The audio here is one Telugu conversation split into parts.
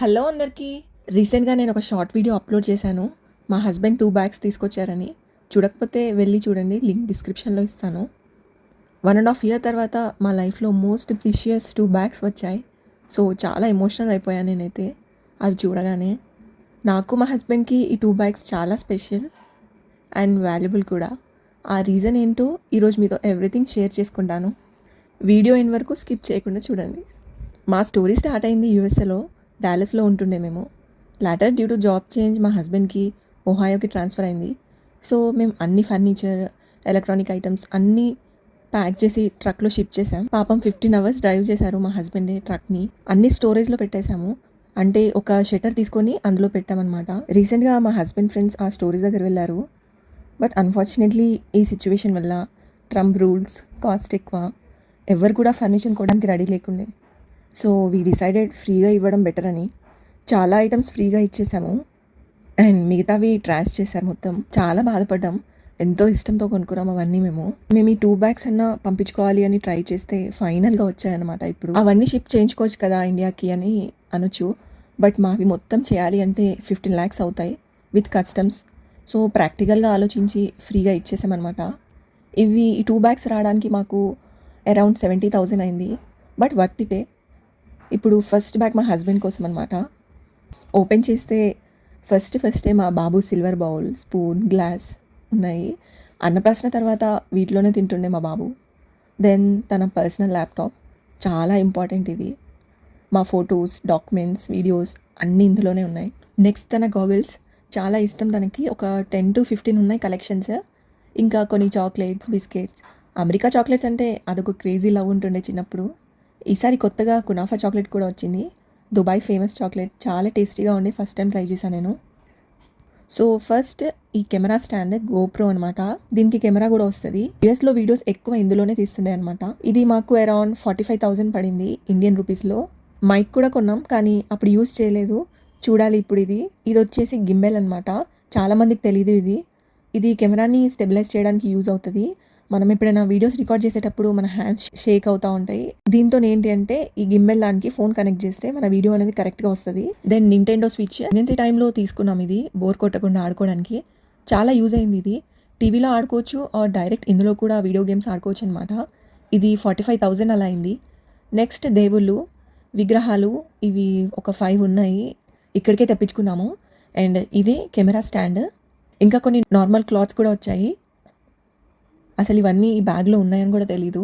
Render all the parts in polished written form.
హలో అందరికీ. రీసెంట్గా నేను ఒక షార్ట్ వీడియో అప్లోడ్ చేశాను. మా హస్బెండ్ 2 బ్యాగ్స్ తీసుకొచ్చారని. చూడకపోతే వెళ్ళి చూడండి, లింక్ డిస్క్రిప్షన్లో ఇస్తాను. 1.5 ఇయర్ తర్వాత మా లైఫ్లో మోస్ట్ ప్రీషియస్ 2 బ్యాగ్స్ వచ్చాయి. సో చాలా ఎమోషనల్ అయిపోయాను నేనైతే అవి చూడగానే. నాకు మా హస్బెండ్కి ఈ 2 బ్యాగ్స్ చాలా స్పెషల్ అండ్ వాల్యుబుల్ కూడా. ఆ రీజన్ ఏంటో ఈరోజు మీతో ఎవ్రీథింగ్ షేర్ చేసుకుంటాను. వీడియో ఎండ్ వరకు స్కిప్ చేయకుండా చూడండి. మా స్టోరీ స్టార్ట్ అయింది యూఎస్ఏలో, డాలస్లో ఉంటుండే మేము. Later due to job change మా హస్బెండ్కి ఒహాయోకి ట్రాన్స్ఫర్ అయింది. సో మేము అన్ని ఫర్నిచర్, ఎలక్ట్రానిక్ ఐటమ్స్ అన్నీ ప్యాక్ చేసి ట్రక్లో షిప్ చేసాం. పాపం 15 అవర్స్ డ్రైవ్ చేశారు మా హస్బెండే ట్రక్ని. అన్ని స్టోరేజ్లో పెట్టేశాము. అంటే ఒక షట్టర్ తీసుకొని అందులో పెట్టామన్నమాట. రీసెంట్గా మా హస్బెండ్ ఫ్రెండ్స్ ఆ స్టోరేజ్ దగ్గర వెళ్ళారు. బట్ అన్ఫార్చునేట్లీ ఈ సిచ్యువేషన్ వల్ల ట్రంప్ రూల్స్, కాస్ట్ ఎక్కువ, ఎవరు కూడా ఫర్నిచర్ కొనడానికి రెడీ లేకుండే. సో వీ డిసైడెడ్ ఫ్రీగా ఇవ్వడం బెటర్ అని చాలా ఐటమ్స్ ఫ్రీగా ఇచ్చేసాము. అండ్ మిగతావి ట్రాష్ చేశారు మొత్తం. చాలా బాధపడ్డాం. ఎంతో ఇష్టంతో కొనుక్కున్నాం అవన్నీ. మేము ఈ 2 బ్యాగ్స్ అన్నా పంపించుకోవాలి అని ట్రై చేస్తే ఫైనల్గా వచ్చాయన్నమాట. ఇప్పుడు అవన్నీ షిప్ చేయించుకోవచ్చు కదా ఇండియాకి అని అనొచ్చు. బట్ మావి మొత్తం చేయాలి అంటే 15 lakhs అవుతాయి విత్ కస్టమ్స్. సో ప్రాక్టికల్గా ఆలోచించి ఫ్రీగా ఇచ్చేసామన్నమాట. ఈ 2 బ్యాగ్స్ రావడానికి మాకు అరౌండ్ 70,000 అయింది. బట్ వర్త్ ఇటే. ఇప్పుడు ఫస్ట్ బ్యాగ్ మా హస్బెండ్ కోసం అనమాట. ఓపెన్ చేస్తే ఫస్టే మా బాబు సిల్వర్ బౌల్, స్పూన్, గ్లాస్ ఉన్నాయి. అన్నప్రాసన తర్వాత వీటిలోనే తింటుండే మా బాబు. దెన్ తన పర్సనల్ ల్యాప్టాప్, చాలా ఇంపార్టెంట్ ఇది. మా ఫొటోస్, డాక్యుమెంట్స్, వీడియోస్ అన్నీ ఇందులోనే ఉన్నాయి. నెక్స్ట్ తన గాగుల్స్, చాలా ఇష్టం తనకి. ఒక 10 to 15 ఉన్నాయి కలెక్షన్స్. ఇంకా కొన్ని చాక్లెట్స్, బిస్కెట్స్. అమెరికా చాక్లెట్స్ అంటే అదొక క్రేజీ లవ్ ఉంటుండే చిన్నప్పుడు. ఈసారి కొత్తగా కునాఫా చాక్లెట్ కూడా వచ్చింది. దుబాయ్ ఫేమస్ చాక్లెట్, చాలా టేస్టీగా ఉండి ఫస్ట్ టైం ట్రై చేశాను నేను. సో ఫస్ట్ ఈ కెమెరా స్టాండ్ గోప్రో అనమాట. దీనికి కెమెరా కూడా వస్తుంది. యూఎస్లో వీడియోస్ ఎక్కువ ఇందులోనే తీస్తుండే అనమాట. ఇది మాకు అరౌండ్ 45,000 పడింది ఇండియన్ రూపీస్లో. మైక్ కూడా కొన్నాం కానీ అప్పుడు యూజ్ చేయలేదు, చూడాలి ఇప్పుడు. ఇది వచ్చేసి గింబెల్ అనమాట. చాలామందికి తెలియదు ఇది కెమెరాని స్టెబిలైజ్ చేయడానికి యూజ్ అవుతుంది. మనం ఎప్పుడైనా వీడియోస్ రికార్డ్ చేసేటప్పుడు మన హ్యాండ్స్ షేక్ అవుతూ ఉంటాయి. దీంతో ఏంటి అంటే ఈ గిమ్బెల్ దానికి ఫోన్ కనెక్ట్ చేస్తే మన వీడియో అనేది కరెక్ట్గా వస్తుంది. దెన్ నింటెండో స్విచ్ ప్రెగ్నెన్సీ టైంలో తీసుకున్నాం. ఇది బోర్ కొట్టకుండా ఆడుకోవడానికి చాలా యూజ్ అయింది. ఇది టీవీలో ఆడుకోవచ్చు ఆర్ డైరెక్ట్ ఇందులో కూడా వీడియో గేమ్స్ ఆడుకోవచ్చు అనమాట. ఇది 45,000 అలా అయింది. నెక్స్ట్ దేవుళ్ళు విగ్రహాలు, ఇవి ఒక 5 ఉన్నాయి. ఇక్కడికే తెప్పించుకున్నాము. అండ్ ఇది కెమెరా స్టాండ్. ఇంకా కొన్ని నార్మల్ క్లాత్స్ కూడా వచ్చాయి. అసలు ఇవన్నీ ఈ బ్యాగ్లో ఉన్నాయని కూడా తెలీదు.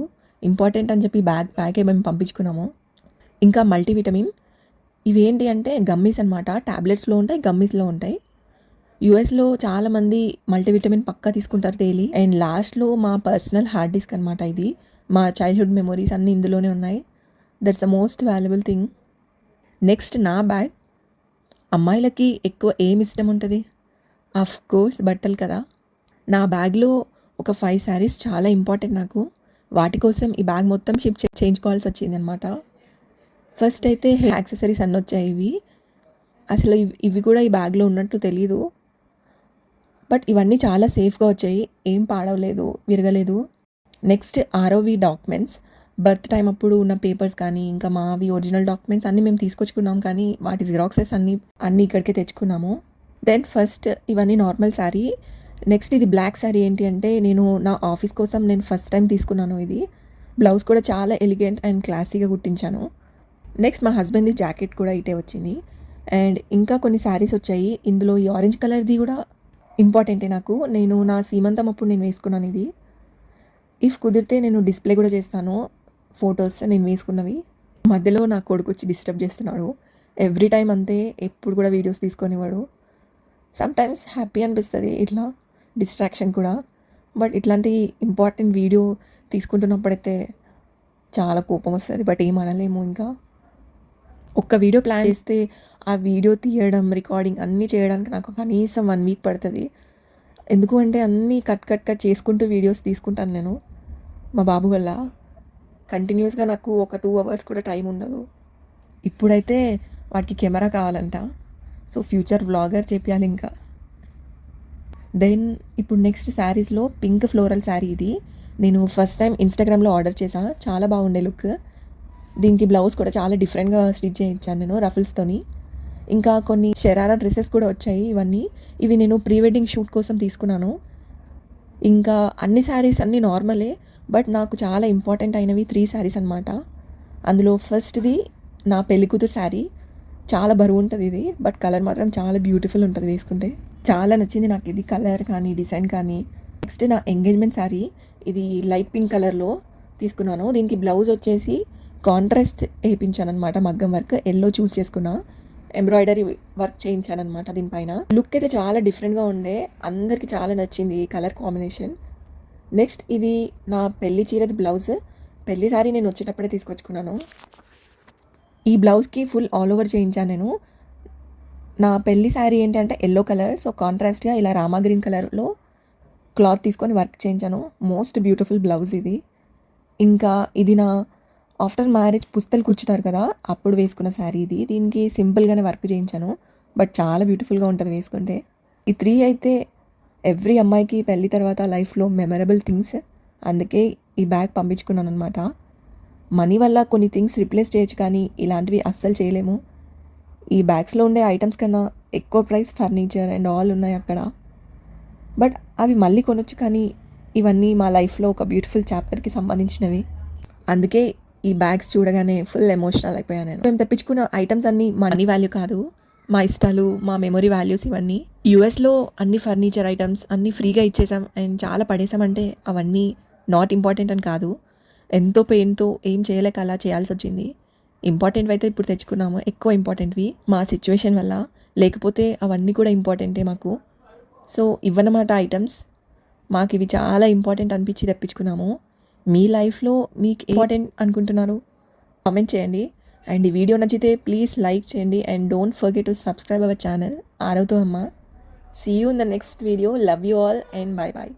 ఇంపార్టెంట్ అని చెప్పి బ్యాగే మేము పంపించుకున్నాము. ఇంకా మల్టీవిటమిన్, ఇవేంటి అంటే గమ్మీస్ అనమాట. ట్యాబ్లెట్స్లో ఉంటాయి, గమ్మీస్లో ఉంటాయి. యూఎస్లో చాలామంది మల్టీవిటమిన్ పక్కా తీసుకుంటారు డైలీ. అండ్ లాస్ట్లో మా పర్సనల్ హార్డ్ డిస్క్ అనమాట. ఇది మా చైల్డ్హుడ్ మెమొరీస్ అన్నీ ఇందులోనే ఉన్నాయి. That's the most valuable thing. Next నా బ్యాగ్. అమ్మాయిలకి ఎక్కువ ఏమి ఇష్టం ఉంటుంది? అఫ్ కోర్స్ బట్టలు కదా. నా బ్యాగ్లో ఒక 5 శారీస్ చాలా ఇంపార్టెంట్ నాకు. వాటి కోసం ఈ బ్యాగ్ మొత్తం షిప్ చేయించుకోవాల్సి వచ్చింది అనమాట. ఫస్ట్ అయితే యాక్సెసరీస్ అన్నీ వచ్చాయి. అసలు ఇవి కూడా ఈ బ్యాగ్లో ఉన్నట్టు తెలీదు. బట్ ఇవన్నీ చాలా సేఫ్గా వచ్చాయి, ఏం పాడవలేదు, విరగలేదు. Next ROV documents, birth time అప్పుడు ఉన్న పేపర్స్ కానీ ఇంకా మావి ఒరిజినల్ డాక్యుమెంట్స్ అన్నీ మేము తీసుకొచ్చుకున్నాం. కానీ వాటి జిరాక్సెస్ అన్నీ ఇక్కడికే తెచ్చుకున్నాము. దెన్ ఫస్ట్ ఇవన్నీ నార్మల్ శారీ. నెక్స్ట్ ఇది బ్లాక్ శారీ. ఏంటి అంటే నేను నా ఆఫీస్ కోసం ఫస్ట్ టైం తీసుకున్నాను. ఇది బ్లౌజ్ కూడా చాలా ఎలిగెంట్ అండ్ క్లాసీగా కుట్టించాను. నెక్స్ట్ మా హస్బెండ్ది జాకెట్ కూడా ఇటే వచ్చింది. అండ్ ఇంకా కొన్ని శారీస్ వచ్చాయి. ఇందులో ఈ ఆరెంజ్ కలర్ది కూడా ఇంపార్టెంటే నాకు. నా సీమంతం అప్పుడు వేసుకున్నాను ఇది. ఇఫ్ కుదిరితే నేను డిస్ప్లే కూడా చేస్తాను ఫొటోస్ నేను వేసుకున్నవి. మధ్యలో నా కొడుకు వచ్చి డిస్టర్బ్ చేస్తున్నాడు ఎవ్రీ టైం అంతే. ఎప్పుడు కూడా వీడియోస్ తీసుకొనివాడు. సమ్టైమ్స్ హ్యాపీ అనిపిస్తుంది ఇట్లా డిస్ట్రాక్షన్ కూడా. బట్ ఇట్లాంటి ఇంపార్టెంట్ వీడియో తీసుకుంటున్నప్పుడైతే చాలా కోపం వస్తుంది. బట్ ఏం అనలేము. ఇంకా ఒక్క వీడియో ప్లాన్ చేస్తే ఆ వీడియో తీయడం, రికార్డింగ్ అన్నీ చేయడానికి నాకు కనీసం 1 week పడుతుంది. ఎందుకు అంటే అన్నీ కట్ చేసుకుంటూ వీడియోస్ తీసుకుంటాను నేను మా బాబు వల్ల. కంటిన్యూస్గా నాకు ఒక 2 hours కూడా టైం ఉండదు. ఇప్పుడైతే వాటికి కెమెరా కావాలంట. సో ఫ్యూచర్ వ్లాగర్ చెప్పాలి ఇంకా. దెన్ ఇప్పుడు నెక్స్ట్ శారీస్లో పింక్ ఫ్లోరల్ శారీ. ఇది నేను ఫస్ట్ టైం ఇన్స్టాగ్రామ్లో ఆర్డర్ చేశాను. చాలా బాగుండే లుక్. దీనికి బ్లౌజ్ కూడా చాలా డిఫరెంట్గా స్టిచ్ చేయించాను నేను రఫుల్స్తోని. ఇంకా కొన్ని షరారా డ్రెస్సెస్ కూడా వచ్చాయి. ఇవి నేను ప్రీ వెడ్డింగ్ షూట్ కోసం తీసుకున్నాను. ఇంకా అన్ని శారీస్ అన్నీ నార్మలే, బట్ నాకు చాలా ఇంపార్టెంట్ అయినవి 3 శారీస్ అనమాట. అందులో ఫస్ట్‌ది నా పెళ్ళికూతురు శారీ. చాలా బరువు ఉంటుంది ఇది, బట్ కలర్ మాత్రం చాలా బ్యూటిఫుల్ ఉంటుంది వేసుకుంటే. చాలా నచ్చింది నాకు ఇది, కలర్ కానీ డిజైన్ కానీ. నెక్స్ట్ నా ఎంగేజ్మెంట్ శారీ. ఇది లైట్ పింక్ కలర్లో తీసుకున్నాను. దీనికి బ్లౌజ్ వచ్చేసి కాంట్రాస్ట్ వేయించాను అనమాట, మగ్గం వర్క్ ఎల్లో చూస్ చేసుకున్నా. ఎంబ్రాయిడరీ వర్క్ చేయించాను అనమాట దీనిపైన. లుక్ అయితే చాలా డిఫరెంట్గా ఉండే, అందరికీ చాలా నచ్చింది ఈ కలర్ కాంబినేషన్. నెక్స్ట్ ఇది నా పెళ్లి చీరది బ్లౌజ్. పెళ్లి శారీ నేను వచ్చేటప్పుడే తీసుకొచ్చుకున్నాను. ఈ బ్లౌజ్కి ఫుల్ ఆల్ ఓవర్ చేయించాను నేను. నా పెళ్లి శారీ ఏంటంటే ఎల్లో కలర్, సో కాంట్రాస్ట్గా ఇలా రామా గ్రీన్ కలర్లో క్లాత్ తీసుకొని వర్క్ చేయించాను. మోస్ట్ బ్యూటిఫుల్ బ్లౌజ్ ఇది. ఇంకా ఇది నా ఆఫ్టర్ మ్యారేజ్ పుస్తలు కూర్చుతారు కదా, అప్పుడు వేసుకున్న శారీ ఇది. దీనికి సింపుల్గానే వర్క్ చేయించాను, బట్ చాలా బ్యూటిఫుల్గా ఉంటుంది వేసుకుంటే. ఈ 3 అయితే ఎవ్రీ అమ్మాయికి పెళ్ళి తర్వాత లైఫ్లో మెమరబుల్ థింగ్స్. అందుకే ఈ బ్యాగ్ పంపించుకున్నాను అనమాట. మనీ వల్ల కొన్ని థింగ్స్ రిప్లేస్ చేయొచ్చు, కానీ ఇలాంటివి అస్సలు చేయలేము. ఈ బ్యాగ్స్లో ఉండే ఐటమ్స్ కన్నా ఎక్కువ ప్రైస్ ఫర్నిచర్ అండ్ ఆల్ ఉన్నాయి అక్కడ, బట్ అవి మళ్ళీ కొనొచ్చు. కానీ ఇవన్నీ మా లైఫ్లో ఒక బ్యూటిఫుల్ చాప్టర్కి సంబంధించినవి. అందుకే ఈ బ్యాగ్స్ చూడగానే ఫుల్ ఎమోషనల్ అయిపోయాను నేను. మేము తెప్పించుకున్న ఐటమ్స్ అన్నీ మనీ వాల్యూ కాదు, మా ఇష్టాలు, మా మెమొరీ వాల్యూస్ ఇవన్నీ. యూఎస్లో అన్ని ఫర్నిచర్ ఐటమ్స్ అన్నీ ఫ్రీగా ఇచ్చేసాం అండ్ చాలా పడేసామంటే అవన్నీ నాట్ ఇంపార్టెంట్ అని కాదు. ఎంతో పెయిన్తో ఏం చేయలేక అలా చేయాల్సి వచ్చింది. ఇంపార్టెంట్వి అయితే ఇప్పుడు తెచ్చుకున్నాము, ఎక్కువ ఇంపార్టెంట్వి మా సిచ్యువేషన్ వల్ల. లేకపోతే అవన్నీ కూడా ఇంపార్టెంటే మాకు. సో ఇవన్నమాట ఐటమ్స్. మాకు ఇవి చాలా ఇంపార్టెంట్ అనిపించి తెప్పించుకున్నాము. మీ లైఫ్లో మీకు ఇంపార్టెంట్ అనుకుంటున్నారు కామెంట్ చేయండి. అండ్ ఈ వీడియో నచ్చితే ప్లీజ్ లైక్ చేయండి and don't forget to subscribe our channel ఆరవ్తో అమ్మ. See you in the next video. Love you all and bye bye.